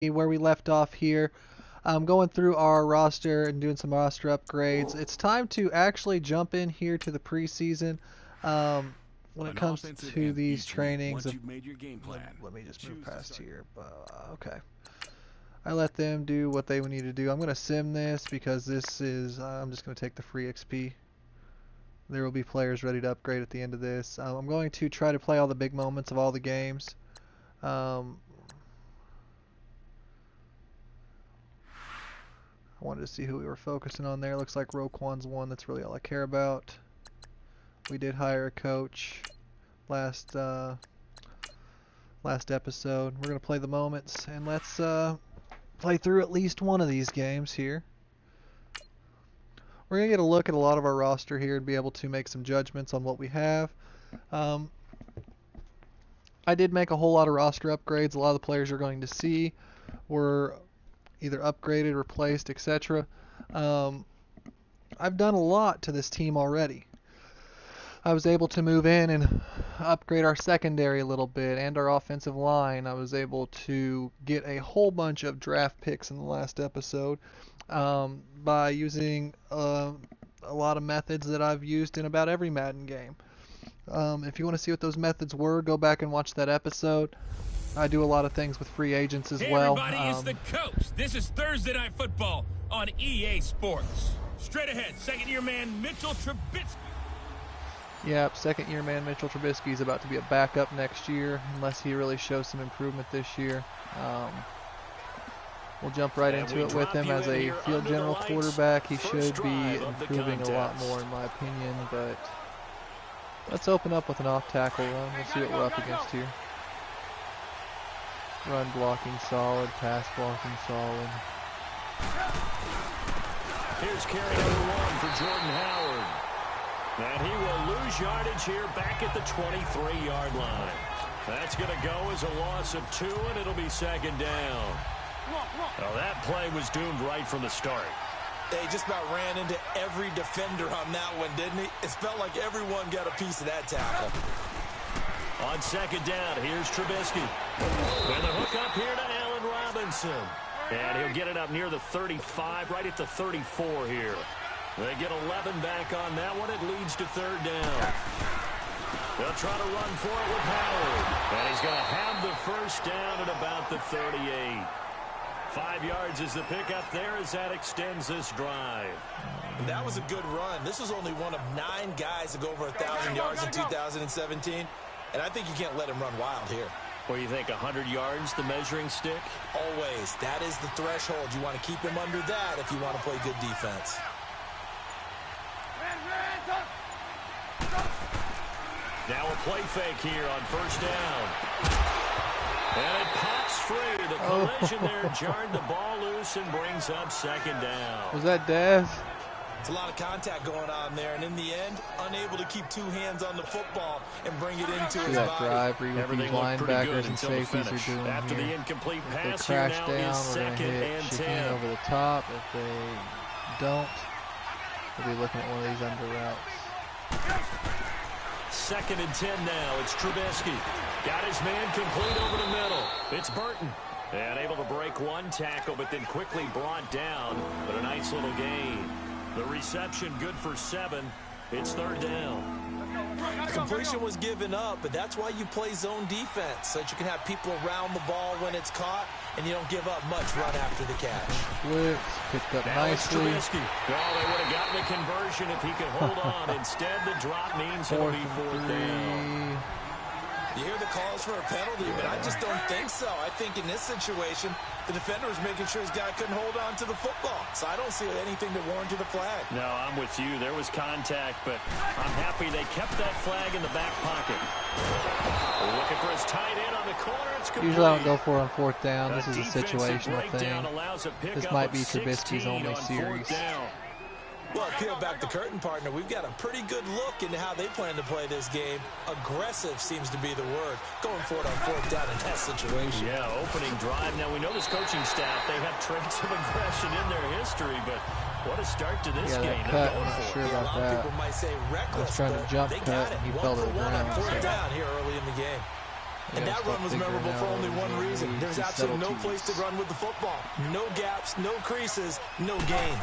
where we left off here. Going through our roster and doing some roster upgrades. It's time to actually jump in here to the preseason. When it comes to these trainings, let me just move past here. Okay. I let them do what they need to do. I'm going to sim this because this is, I'm just going to take the free XP. There will be players ready to upgrade at the end of this. I'm going to try to play all the big moments of all the games. I wanted to see who we were focusing on there. Looks like Roquan's one. That's really all I care about. We did hire a coach last episode. We're going to play the moments, and let's play through at least one of these games here. We're going to get a look at a lot of our roster here and be able to make some judgments on what we have. I did make a whole lot of roster upgrades. A lot of the players you're going to see were either upgraded, replaced, etc. I've done a lot to this team already. I was able to move in and upgrade our secondary a little bit and our offensive line. I was able to get a whole bunch of draft picks in the last episode by using a lot of methods that I've used in about every Madden game. If you want to see what those methods were, go back and watch that episode. I do a lot of things with free agents as well. Everybody, it's the coach. This is Thursday Night Football on EA Sports. Straight ahead, second-year man Mitchell Trubisky. Yep, second-year man Mitchell Trubisky is about to be a backup next year, unless he really shows some improvement this year. We'll jump right into it with him as a field general quarterback. He should be improving a lot more, in my opinion, but let's open up with an off-tackle run. We'll see what we're up against here. Run blocking solid, pass blocking solid. Here's carry number 1 for Jordan Howard. And he will lose yardage here back at the 23-yard line. That's going to go as a loss of 2, and it'll be second down. Well, that play was doomed right from the start. They just about ran into every defender on that one, didn't he? It felt like everyone got a piece of that tackle. On second down, here's Trubisky. And the hook up here to Allen Robinson. And he'll get it up near the 35, right at the 34 here. They get 11 back on that one. It leads to third down. They'll try to run for it with Howard. And he's going to have the first down at about the 38. 5 yards is the pickup there as that extends this drive. And that was a good run. This was only one of 9 guys to go over 1,000 yards in 2017. And I think you can't let him run wild here. What do you think, 100 yards, the measuring stick? Always. That is the threshold. You want to keep him under that if you want to play good defense. Now a play fake here on first down. And it pops free. The collision there jarred the ball loose and brings up second down. Was that Daz? It's a lot of contact going on there, and in the end, unable to keep 2 hands on the football and bring it into his body. Drive where these linebackers and safeties are doing after here. the incomplete pass If they crash here now down, we're going to hit chicane over the top. If they don't, we'll be looking at one of these under routes. Second and 10 now. It's Trubisky. Got his man complete over the middle. It's Burton. And able to break 1 tackle, but then quickly brought down. But a nice little gain. The reception good for 7. It's third down. The completion was given up, but that's why you play zone defense, so that you can have people around the ball when it's caught, and you don't give up much run after the catch. Blitz picked up now nicely. Well, they would have gotten a conversion if he could hold on. Instead, the drop means it'll be fourth down. You hear the calls for a penalty, but I just don't think so. I think in this situation, the defender was making sure his guy couldn't hold on to the football. So I don't see anything to warrant the flag. No, I'm with you. There was contact, but I'm happy they kept that flag in the back pocket. Looking for his tight end on the corner. It's complete. Usually I don't go for it on fourth down. This is a situational thing. This might be Trubisky's only series. Well, peel back the curtain, partner. We've got a pretty good look into how they plan to play this game. Aggressive seems to be the word. Going for it on fourth down in that situation. Yeah, opening drive. Now, we know this coaching staff, they have traits of aggression in their history, but what a start to this game. Cut, I'm not sure about that. People might say reckless, I was trying to jump cut, and he fell to the ground. Fourth down here early in the game. And that run was memorable for only one reason. There's absolutely no place to run with the football. No gaps, no creases, no gain.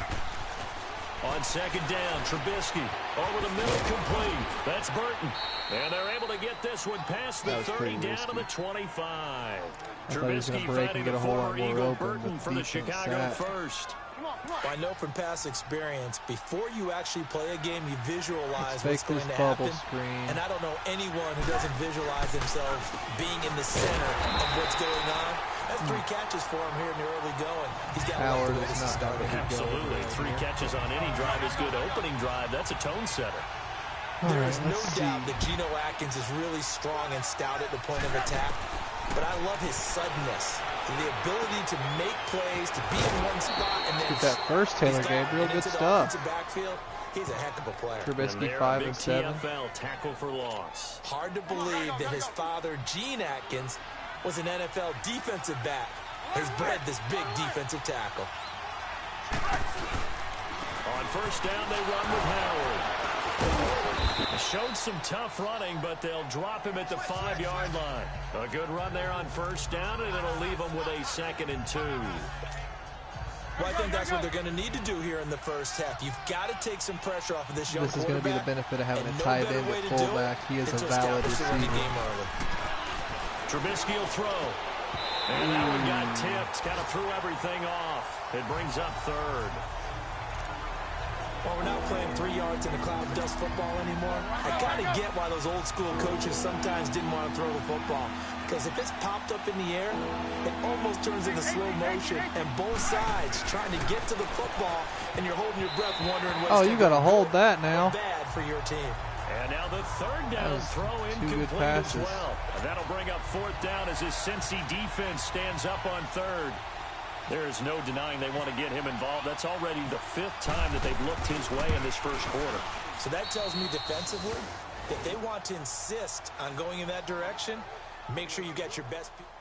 On second down, Trubisky over the middle, complete. That's Burton. And they're able to get this one past the 30 down to the 25. Trubisky finding a former Eagle Burton for the Chicago first. Well, I know from past experience, before you actually play a game, you visualize what's going to happen. And I don't know anyone who doesn't visualize themselves being in the center of what's going on. That's 3 catches for him here in the early going. He's got Howard to is not going to Absolutely. 3 catches on any drive is good. Opening drive, that's a tone setter. There is no doubt that Geno Atkins is really strong and stout at the point of attack. But I love his suddenness, the ability to make plays, to be in one spot, and then get that first Taylor Gabriel, good stuff. Backfield. He's a heck of a player. Trubisky 5 and 7. TFL tackle for loss. Hard to believe that his father, Gene Atkins, was an NFL defensive back. He's bred this big defensive tackle. On first down, they run with Howard. Showed some tough running, but they'll drop him at the 5-yard line. A good run there on first down, and it'll leave them with a 2nd and 2. Well, I think that's what they're going to need to do here in the first half. You've got to take some pressure off of this young quarterback. This is going to be the benefit of having a tight end at fullback. He is a valid receiver. Trubisky will throw. And that one got tipped. Kind of threw everything off. It brings up 3rd. Well, we're not playing 3 yards in a cloud of dust football anymore. I kind of get why those old school coaches sometimes didn't want to throw the football. Because if it's popped up in the air, it almost turns into slow motion. And both sides trying to get to the football, and you're holding your breath wondering what's you got to hold that now. Bad for your team. And now the 3rd down throw incomplete as well. And that'll bring up 4th down as this Cincy defense stands up on 3rd. There's no denying they want to get him involved. That's already the 5th time that they've looked his way in this first quarter. So that tells me defensively that they want to insist on going in that direction. Make sure you get your best people.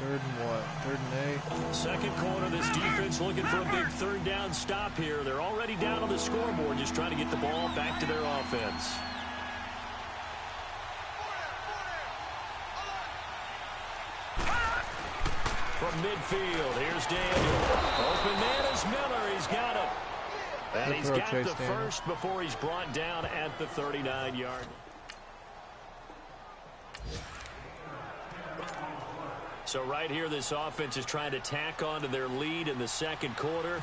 3rd and what? 3rd and 8. Second quarter, this defense looking for a big 3rd down stop here. They're already down on the scoreboard, just trying to get the ball back to their offense. From midfield, here's Daniel. Open man is Miller. He's got him. And he's got the first before he's brought down at the 39-yard. So right here, this offense is trying to tack on to their lead in the second quarter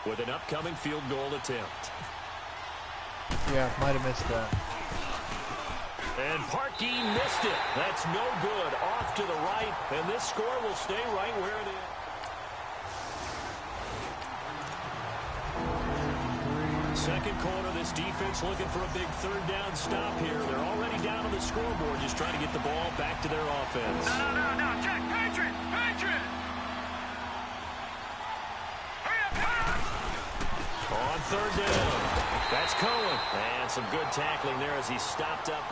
with an upcoming field goal attempt. Yeah, might have missed that. And Parkey missed it. That's no good. Off to the right, and this score will stay right where it is. Second quarter, this defense looking for a big 3rd down stop here. They're already down on the scoreboard, just trying to get the ball back to their offense. No, Jack, Patriot! On 3rd down, that's Cohen. And some good tackling there as he stopped up.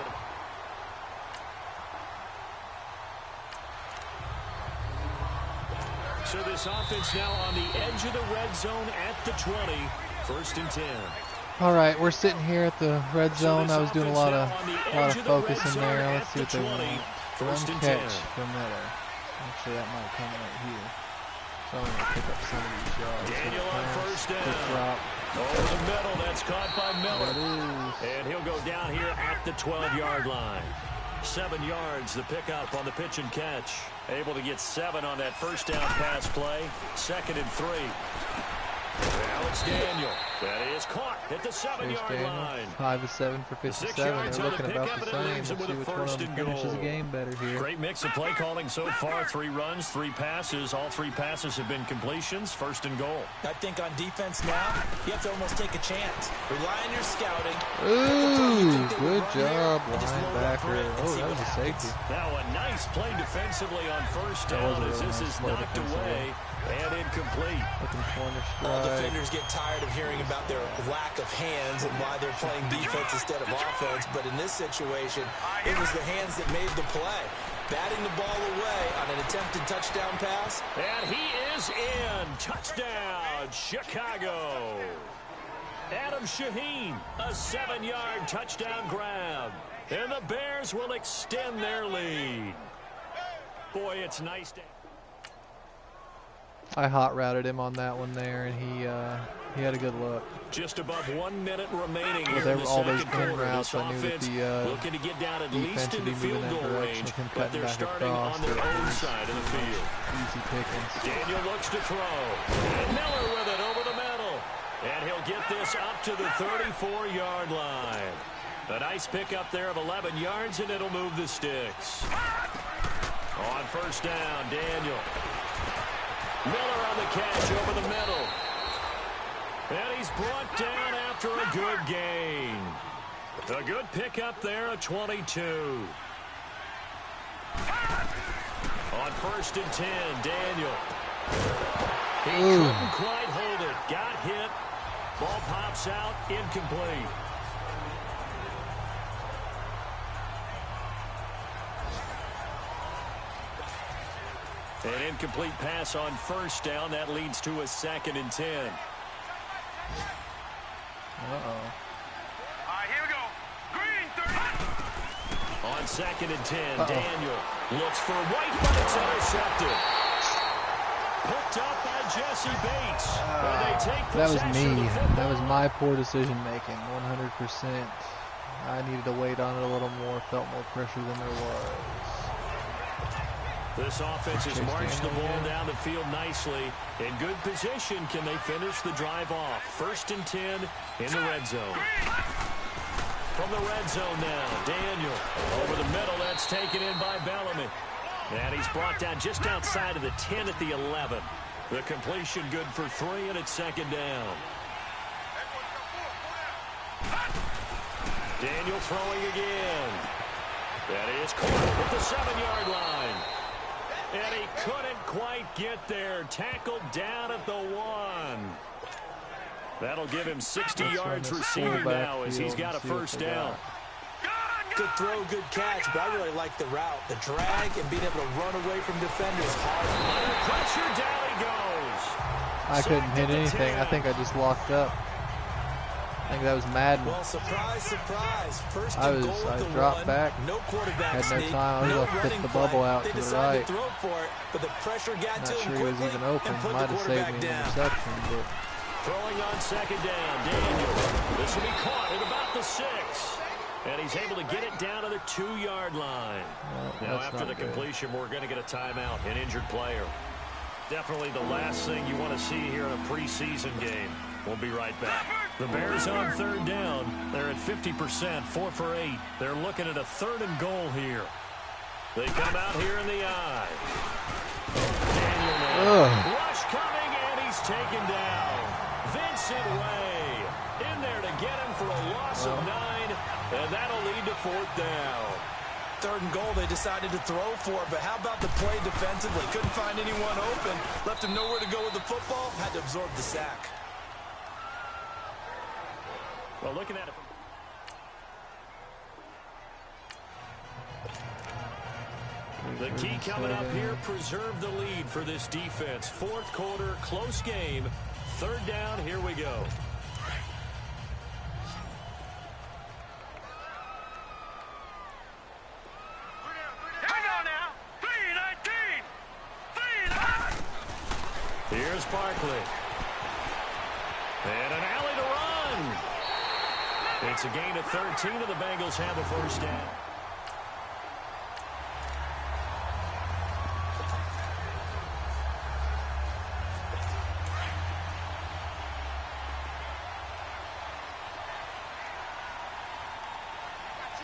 So this offense now on the edge of the red zone at the 20. 1st and 10. All right, we're sitting here at the red zone. I was doing a lot of focus in there. Let's see what they want. 1st and 10 for Miller. Actually, that might come right here. So I'm going to pick up some of these yards. Daniel on 1st down. Over the middle, that's caught by Miller. And he'll go down here at the 12-yard line. 7 yards, the pickup on the pitch and catch. Able to get 7 on that first down pass play. 2nd and 3. Alex Daniel. That is caught at the 7-yard line. 5 of 7 for 57. They're looking about the same. Let's see which one of them finishes the game better here. Great mix of play calling so far. 3 runs, 3 passes. All 3 passes have been completions. 1st and goal. I think on defense now, you have to almost take a chance. Rely on your scouting. Ooh, good job, linebacker. Oh, that was a safety. Now a nice play defensively on 1st down as this is knocked away. And incomplete. All defenders get tired of hearing about their lack of hands and why they're playing defense instead of offense. But in this situation, it was the hands that made the play. Batting the ball away on an attempted touchdown pass. And he is in. Touchdown, Chicago. Adam Shaheen, a 7-yard touchdown grab. And the Bears will extend their lead. Boy, it's nice to... I hot routed him on that one there, and he had a good look. Just above 1 minute remaining With here in the all those second pin quarter. routes, This I knew that offense the looking to get down at defense least would into be field moving goal that direction range, of him but cutting they're back starting across. on their own side of the field. Easy pickings. Daniel looks to throw. And Miller with it over the middle. And he'll get this up to the 34-yard line. A nice pickup there of 11 yards, and it'll move the sticks. On first down, Daniel. Miller on the catch over the middle. And he's brought down after a good gain. A good pickup there, a 22. On first and 10, Daniel. He couldn't quite hold it. Got hit. Ball pops out, incomplete. An incomplete pass on first down. That leads to a 2nd and 10. Uh-oh. All right, here we go. Green, 30. On 2nd and 10, Daniel looks for White, but it's intercepted. Picked up by Jesse Bates. They take That was possession me. of the football. That was my poor decision making, 100%. I needed to wait on it a little more, felt more pressure than there was. This offense has marched the ball down the field nicely. In good position, can they finish the drive off? 1st and 10 in the red zone. From the red zone now, Daniel over the middle. That's taken in by Bellamy. And he's brought down just outside of the 10 at the 11. The completion good for 3, and it's 2nd down. Daniel throwing again. That is caught at the 7-yard line. And he couldn't quite get there. Tackled down at the 1. That'll give him 60 yards receiving now as he's got a first down. Good throw, good catch, but I really like the route. The drag and being able to run away from defenders hard. Under pressure, down he goes. I couldn't hit anything. I think I just locked up. I think that was Madden. Well, surprise, surprise. First I and goal at the dropped 1. back. No quarterback Had no sneak, time. I was no going to running fit the bubble play. out They to the decided right. to throw for it, but the pressure got Not to him sure he was quickly even open. and put Might the have saved quarterback me an down. interception, but Throwing on 2nd down, Daniel. This will be caught at about the 6. And he's able to get it down to the 2-yard line. Now, after the completion, we're going to get a timeout, an injured player. Definitely the last thing you want to see here in a preseason game. We'll be right back. The Bears on 3rd down. They're at 50%, 4 for 8. They're looking at a 3rd and goal here. They come out here in the eye. Daniel now. Rush coming, and he's taken down. Vincent Ray in there to get him for a loss of 9, and that'll lead to 4th down. 3rd and goal, they decided to throw for it, but how about the play defensively? Couldn't find anyone open. Left him nowhere to go with the football. Had to absorb the sack. Well, looking at it. The key coming up here, preserve the lead for this defense. 4th quarter, close game. 3rd down, here we go. Here's Barkley. And an alley to run. It's a gain of 13, and the Bengals have a first down.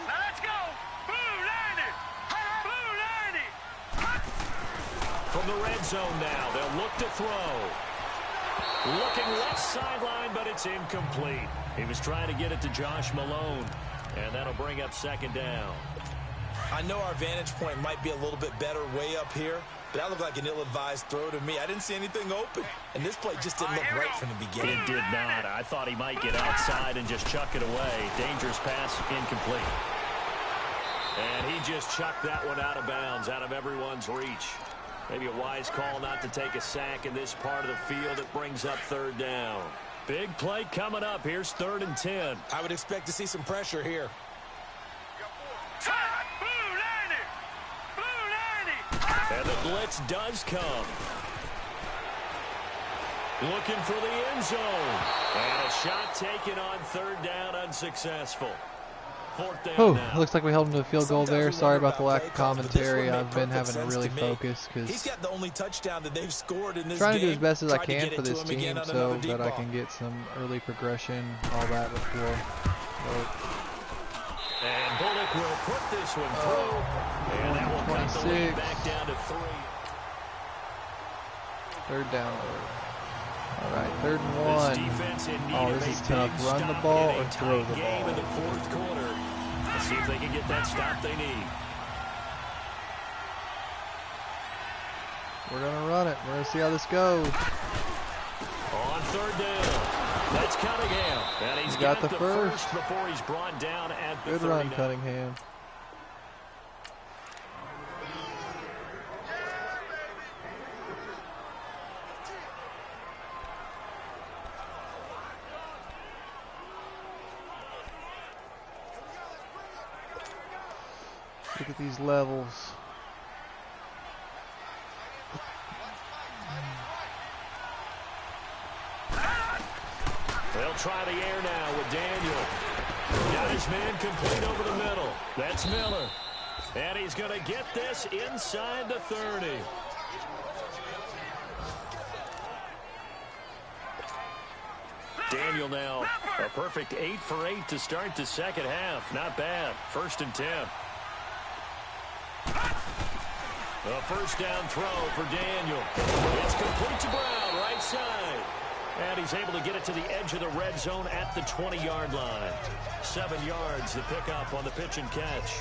Let's go. Blue 90. Blue 90. From the red zone now, they'll look to throw. Looking left sideline, but it's incomplete. He was trying to get it to Josh Malone, and that'll bring up 2nd down. I know our vantage point might be a little bit better way up here, but that looked like an ill-advised throw to me. I didn't see anything open, and this play just didn't look right from the beginning. It did not. I thought he might get outside and just chuck it away. Dangerous pass, incomplete. And he just chucked that one out of bounds, out of everyone's reach. Maybe a wise call not to take a sack in this part of the field. It brings up 3rd down. Big play coming up. Here's 3rd and 10. I would expect to see some pressure here. And the blitz does come. Looking for the end zone. And a shot taken on 3rd down, unsuccessful. 4th down now. Looks like we held him to a field goal there. Sorry about the lack of commentary. I've been having to really focus because he's got the only touchdown that they've scored in this trying game. to do as best as I can for this team so that I can get some early progression, all that before. And Bullock will put this one through. And that will cut the lead back down to 3. 3rd down. All right, 3rd and 1. Oh, this is tough. Run the ball or throw the ball. In the 4th quarter. Let's see if they can get that stop they need. We're going to run it. We're going to see how this goes. On 3rd down. That's Cunningham. And he's got the first before he's brought down at the 39. Good run, Cunningham. Look at these levels. They'll try the air now with Daniel. Got his man complete over the middle. That's Miller. And he's going to get this inside the 30. Daniel now a perfect 8 for 8 to start the 2nd half. Not bad. 1st and 10. A 1st down throw for Daniel. It's complete to Brown, right side. And he's able to get it to the edge of the red zone at the 20-yard line. 7 yards to pick up on the pitch and catch.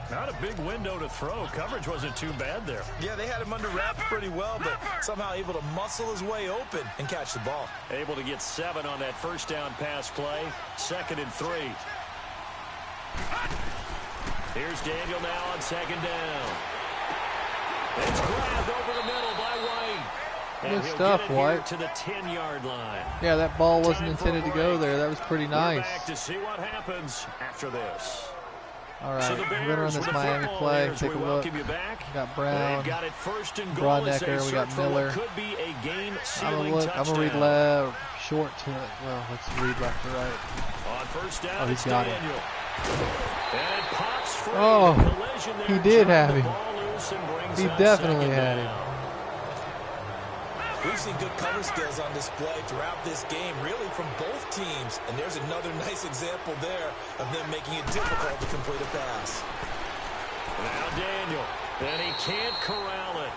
Not a big window to throw. Coverage wasn't too bad there. Yeah, they had him under wraps pretty well, but somehow able to muscle his way open and catch the ball. Able to get 7 on that 1st down pass play. 2nd and 3. Here's Daniel now on 2nd down. It's grabbed over the middle by White. Good stuff, White. To the 10-yard line. Yeah, that ball wasn't intended to go there. That was pretty nice. Back to see what happens after this. All right, we're going to run this Miami play. Take a look. We got Brown, Broadnecker, we got Miller. I'm going to read left, short to, well, let's read left to right. On 1st down, oh, he's got it. Oh, he did have him. He definitely had him. We've seen good cover skills on display throughout this game, really from both teams. And there's another nice example there of them making it difficult to complete a pass. Now Daniel, and he can't corral it.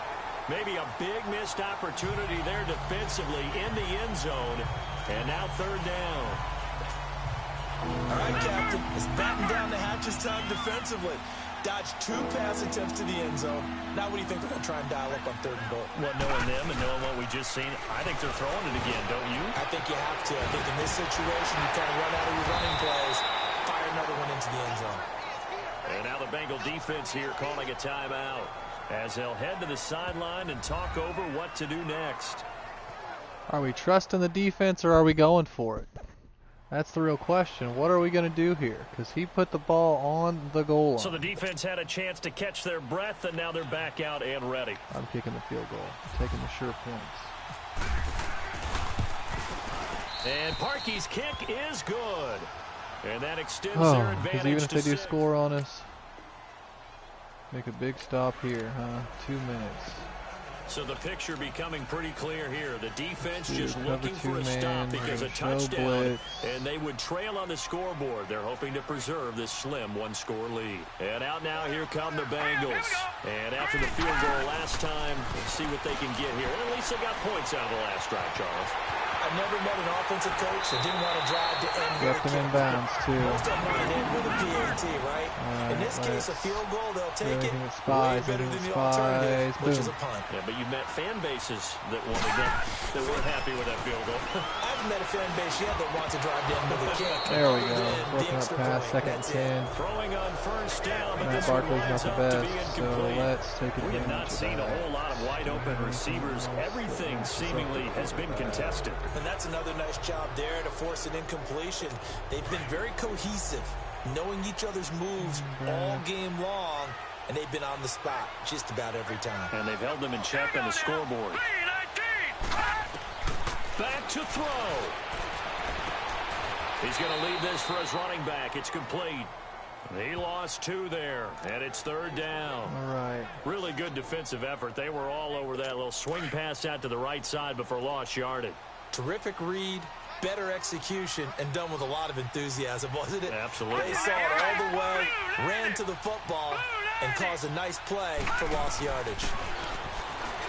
Maybe a big missed opportunity there defensively in the end zone. And now 3rd down. All right, Captain, it's batten down the hatches time defensively. Dodged 2 pass attempts to the end zone. Now what do you think they're going to try and dial up on 3rd and goal? Well, knowing them and knowing what we just seen, I think they're throwing it again, don't you? I think you have to. I think in this situation, you kind of run out of your running plays, fire another one into the end zone. And now the Bengal defense here calling a timeout as they'll head to the sideline and talk over what to do next. Are we trusting the defense or are we going for it? That's the real question. What are we going to do here? Because he put the ball on the goal line. So the defense had a chance to catch their breath, and now they're back out and ready. I'm kicking the field goal. Taking the sure points. And Parkey's kick is good. And that extends their advantage because even if they do 6. score on us, make a big stop here, huh? 2 minutes. So the picture becoming pretty clear here. The defense just looking for a stop because a touchdown, and they would trail on the scoreboard. They're hoping to preserve this slim 1-score lead. And out now, here come the Bengals. And after the field goal last time, let's see what they can get here. At least they got points out of the last drive, Charles. I've never met an offensive coach that didn't want to drive to end with Left them in bounds, too. Most of them want to end with a PAT, right? In this case, a field goal, they'll take it way better than the alternative, which is a punt. Yeah, but you met fan bases that wanted that weren't happy with that field goal. I haven't met a fan base yet that wants to drive down with a kick. There we go. Broken up pass, 2nd and 10. Throwing on 1st down, but Matt Barkley's not the best, so let's take advantage of that. We have not seen a whole lot of wide open receivers. Everything seemingly has been contested. And that's another nice job there to force an incompletion. They've been very cohesive, knowing each other's moves all game long, and they've been on the spot just about every time. And they've held them in check on the scoreboard. Back to throw. He's going to leave this for his running back. It's complete. He lost 2 there, and it's 3rd down. All right. Really good defensive effort. They were all over that little swing pass out to the right side before lost yardage. Terrific read, better execution, and done with a lot of enthusiasm, wasn't it? Absolutely. They saw it all the way, ran to the football, and caused a nice play for lost yardage.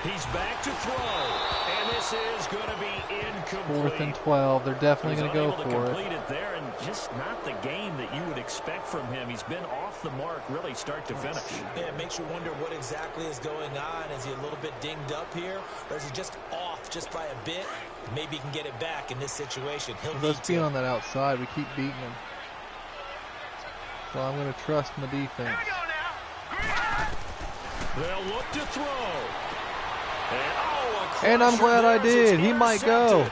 He's back to throw, and this is going to be incomplete. 4th and 12. They're definitely going to go for it. Complete it there, and just not the game that you would expect from him. He's been off the mark, really, start to finish. Yeah, it makes you wonder what exactly is going on. Is he a little bit dinged up here, or is he just off just by a bit? Maybe he can get it back in this situation. He'll need Let's be on that outside. We keep beating him. So I'm going to trust my defense. They'll look to throw. And I'm glad I did. He might go.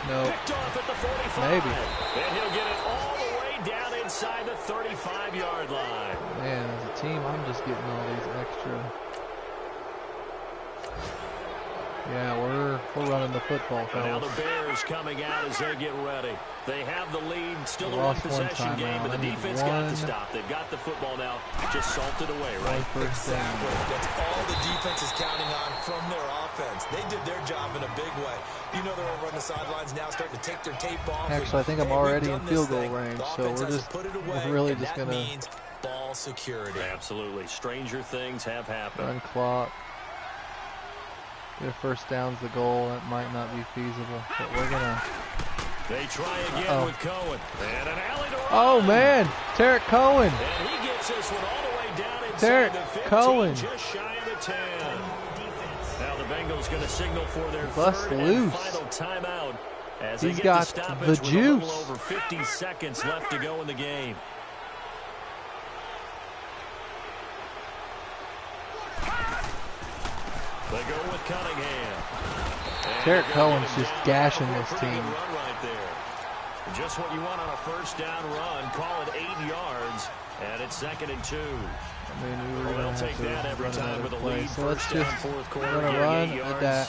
No. Maybe. And he'll get it all the way down inside the 35-yard line. Man, as a team, I'm just getting all these extra. Yeah, we're running the football, fellas. Now the Bears coming out as they get ready. They have the lead, still a one-possession game, but the defense got to stop. They've got the football now, just salted away, right? Exactly. That's all the defense is counting on from their offense. They did their job in a big way. You know they're over on the sidelines now, starting to take their tape off. Actually, I think I'm already in field goal range, so we're really just going to ball security. Absolutely. Stranger things have happened. Run clock. If first down's the goal, that might not be feasible, but we're going to... They try again with Cohen. And an alley to run. Oh, man. Tarek Cohen. And he gets this one all the way down inside Tarek the 15, Cohen. just shy of the 10. Now the Bengals going to signal for their Bust third loose. and final timeout. As He's they get got the stoppage the with juice. a little over 50 seconds left to go in the game. They go with Cunningham. Tarek Cohen's just gashing this team. Right there. Just what you want on a first down run. Call it 8 yards, and it's 2nd and 2. I mean, we were going take that every time with a lead. So let's just run that.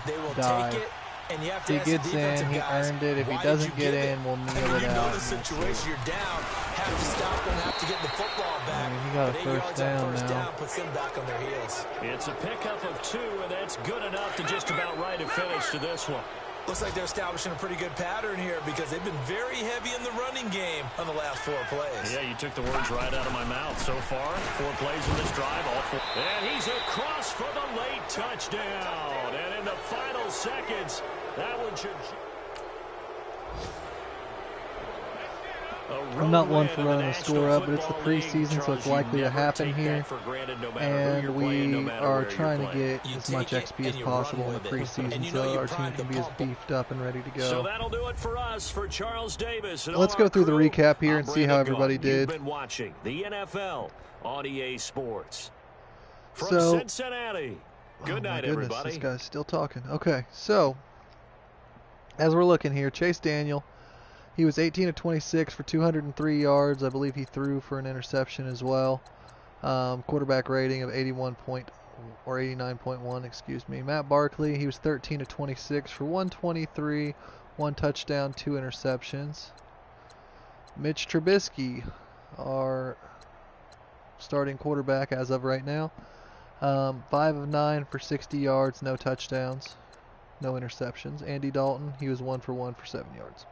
They will take it. And you have to if he gets in, he earned it. If he doesn't get in, we'll kneel it out. You know the situation, you're down, have to stop and have to get the football back. I mean, he got a first down now. Puts them back on their heels. It's a pickup of 2, and that's good enough to just about right a finish to this one. Looks like they're establishing a pretty good pattern here because they've been very heavy in the running game on the last 4 plays. Yeah, you took the words right out of my mouth. So far, 4 plays in this drive, all 4. And he's across for the late touchdown. And in the final seconds, that one should... I'm not one for running the score up, but it's the preseason, so it's likely to happen here. And we are trying to get as much XP as possible in the preseason, so our team can be as beefed up and ready to go. So that'll do it for us, for Charles Davis. Let's go through the recap here and see how everybody did. You've been watching the NFL on EA Sports. From So, Cincinnati. Good night, goodness, everybody. This guy's still talking. Okay, so as we're looking here, Chase Daniel, he was 18 of 26 for 203 yards. I believe he threw for an interception as well. Quarterback rating of 89.1, excuse me. Matt Barkley, he was 13 of 26 for 123, 1 touchdown, 2 interceptions. Mitch Trubisky, our starting quarterback as of right now, 5 of 9 for 60 yards, no touchdowns, no interceptions. Andy Dalton, he was 1 for 1 for 7 yards.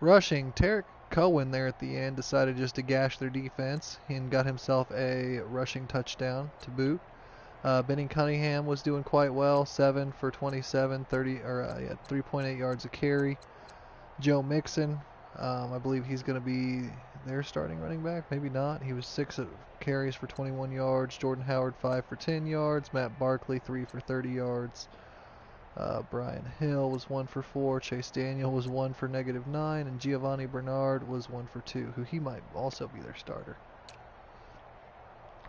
Rushing, Tarek Cohen there at the end decided just to gash their defense and got himself a rushing touchdown to boot. Benny Cunningham was doing quite well, 7 for 27, 3.8 yards a carry. Joe Mixon, I believe he's going to be their starting running back, maybe not. He was 6 carries for 21 yards. Jordan Howard 5 for 10 yards. Matt Barkley 3 for 30 yards. Brian Hill was 1 for 4. Chase Daniel was 1 for -9, and Giovanni Bernard was 1 for 2, who he might also be their starter.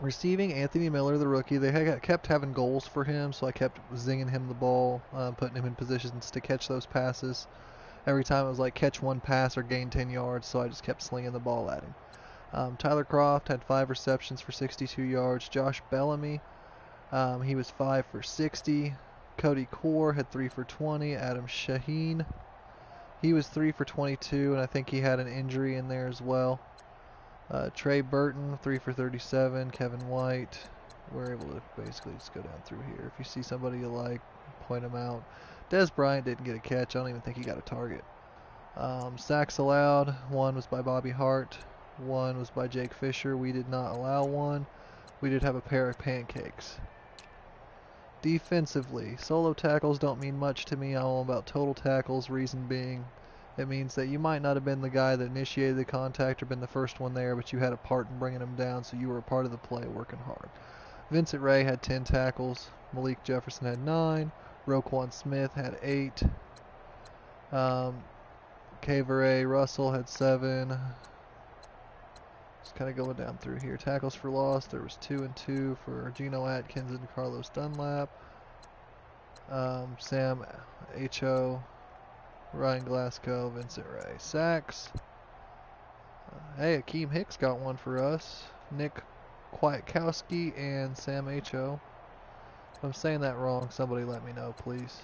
Receiving, Anthony Miller, the rookie. They kept having goals for him, so I kept zinging him the ball, putting him in positions to catch those passes. Every time it was like catch one pass or gain 10 yards, so I just kept slinging the ball at him. Tyler Croft had 5 receptions for 62 yards. Josh Bellamy, he was 5 for 60. Cody Core had 3 for 20. Adam Shaheen, he was 3 for 22, and I think he had an injury in there as well. Trey Burton, 3 for 37. Kevin White, we're able to basically just go down through here. If you see somebody you like, point them out. Des Bryant didn't get a catch. I don't even think he got a target. Sacks allowed, 1 was by Bobby Hart, 1 was by Jake Fisher. We did not allow 1. We did have a pair of pancakes. Defensively, solo tackles don't mean much to me. I'm all about total tackles, reason being it means that you might not have been the guy that initiated the contact or been the first one there, but you had a part in bringing them down, so you were a part of the play working hard. Vincent Ray had 10 tackles. Malik Jefferson had 9. Roquan Smith had 8. Kavere Russell had 7. Just kind of going down through here. Tackles for loss, there was 2 and 2 for Geno Atkins and Carlos Dunlap. Sam H.O., Ryan Glasgow, Vincent Ray. Sacks. Hey, Akeem Hicks got 1 for us. Nick Kwiatkowski and Sam H.O. If I'm saying that wrong, somebody let me know, please.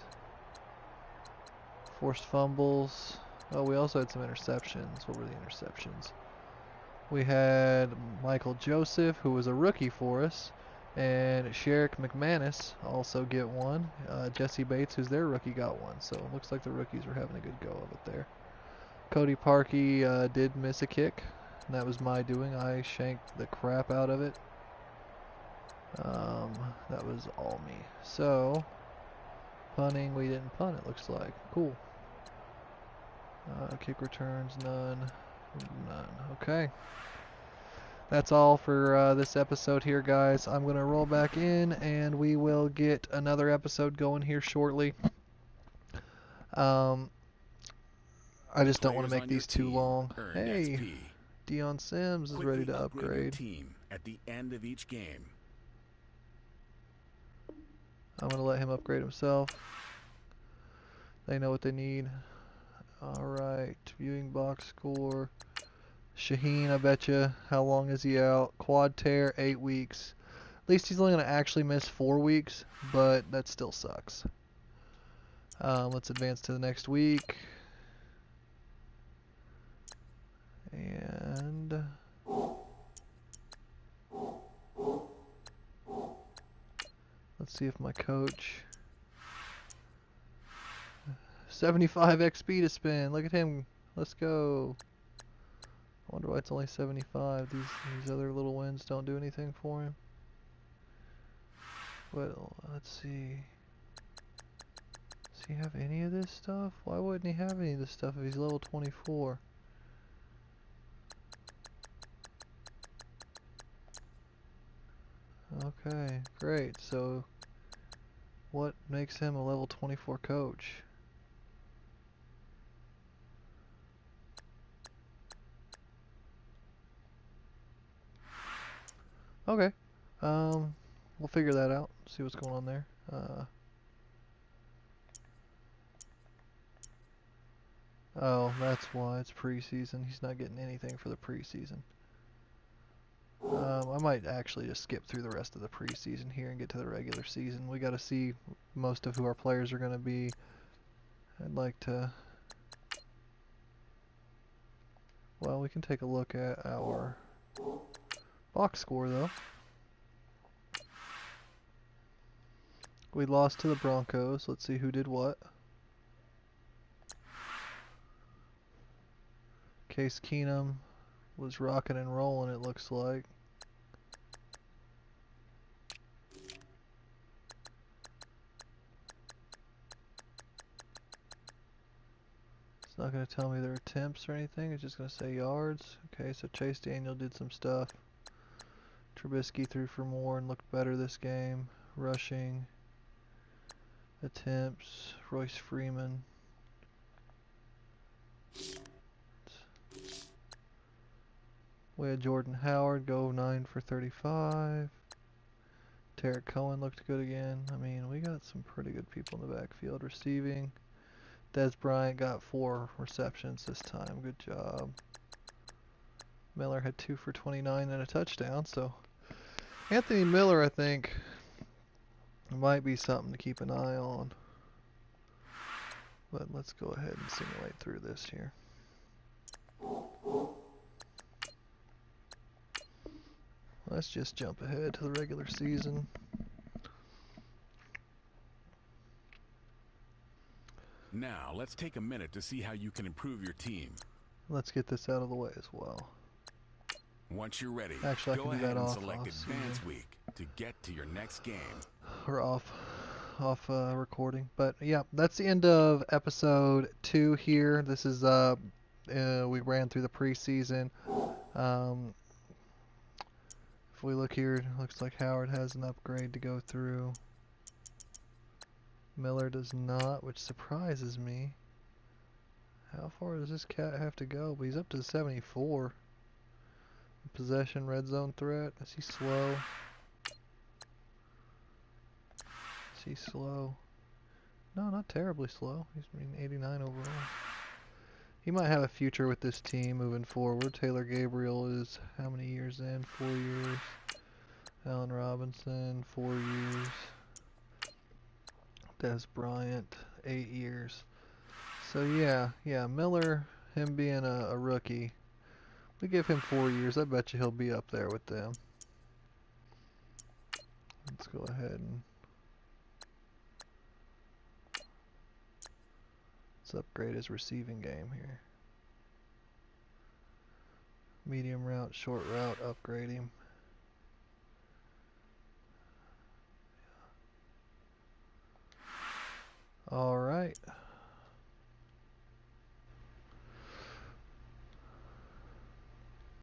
Forced fumbles. Oh, we also had some interceptions. What were the interceptions? We had Michael Joseph, who was a rookie for us, and Sherrick McManus also get 1. Jesse Bates, who's their rookie, got 1. So it looks like the rookies were having a good go of it there. Cody Parkey did miss a kick, and that was my doing. I shanked the crap out of it. That was all me. So, punting, we didn't punt, it looks like. Cool. Kick returns, none. Okay. That's all for this episode here, guys. I'm going to roll back in, and we will get another episode going here shortly. I just don't want to make these too long. Hey, Deion Sims is ready to upgrade. Team at the end of each game. I'm going to let him upgrade himself. They know what they need. Alright, viewing box score. Shaheen, I betcha. How long is he out? Quad tear, 8 weeks. At least he's only going to actually miss 4 weeks, but that still sucks. Let's advance to the next week. And let's see if my coach... 75 XP to spin. Look at him. Let's go. I wonder why it's only 75. These other little wins don't do anything for him. Well, let's see. Does he have any of this stuff? Why wouldn't he have any of this stuff if he's level 24? Okay, great. So, what makes him a level 24 coach? Okay, we'll figure that out, see what's going on there. Oh, that's why it's preseason. He's not getting anything for the preseason. I might actually just skip through the rest of the preseason here and get to the regular season. We got to see most of who our players are going to be. I'd like to... Well, we can take a look at our box score, though. We lost to the Broncos. Let's see who did what. Case Keenum was rocking and rolling, it looks like. It's not going to tell me their attempts or anything. It's just going to say yards. Okay, so Chase Daniel did some stuff. Trubisky threw for more and looked better this game. Rushing. Attempts. Royce Freeman. We had Jordan Howard go 9 for 35. Tarek Cohen looked good again. I mean, we got some pretty good people in the backfield receiving. Des Bryant got 4 receptions this time. Good job. Miller had 2 for 29 and a touchdown. So Anthony Miller, I think, might be something to keep an eye on. But let's go ahead and simulate through this here. Let's just jump ahead to the regular season. Now, let's take a minute to see how you can improve your team. Let's get this out of the way as well. Once you're ready, actually, go ahead and select Advance Week to get to your next game. Or off recording. But yeah, that's the end of episode 2 here. This is we ran through the preseason. If we look here, it looks like Howard has an upgrade to go through. Miller does not, which surprises me. How far does this cat have to go? But he's up to 74. Possession, red zone threat. Is he slow? Is he slow? No, not terribly slow. He's 89 overall. He might have a future with this team moving forward. Taylor Gabriel is how many years in? 4 years. Allen Robinson, 4 years. Des Bryant, 8 years. So yeah, Miller, him being a rookie, we give him 4 years. I bet you he'll be up there with them. Let's go ahead and let's upgrade his receiving game here. Medium route, short route, upgrade him. All right.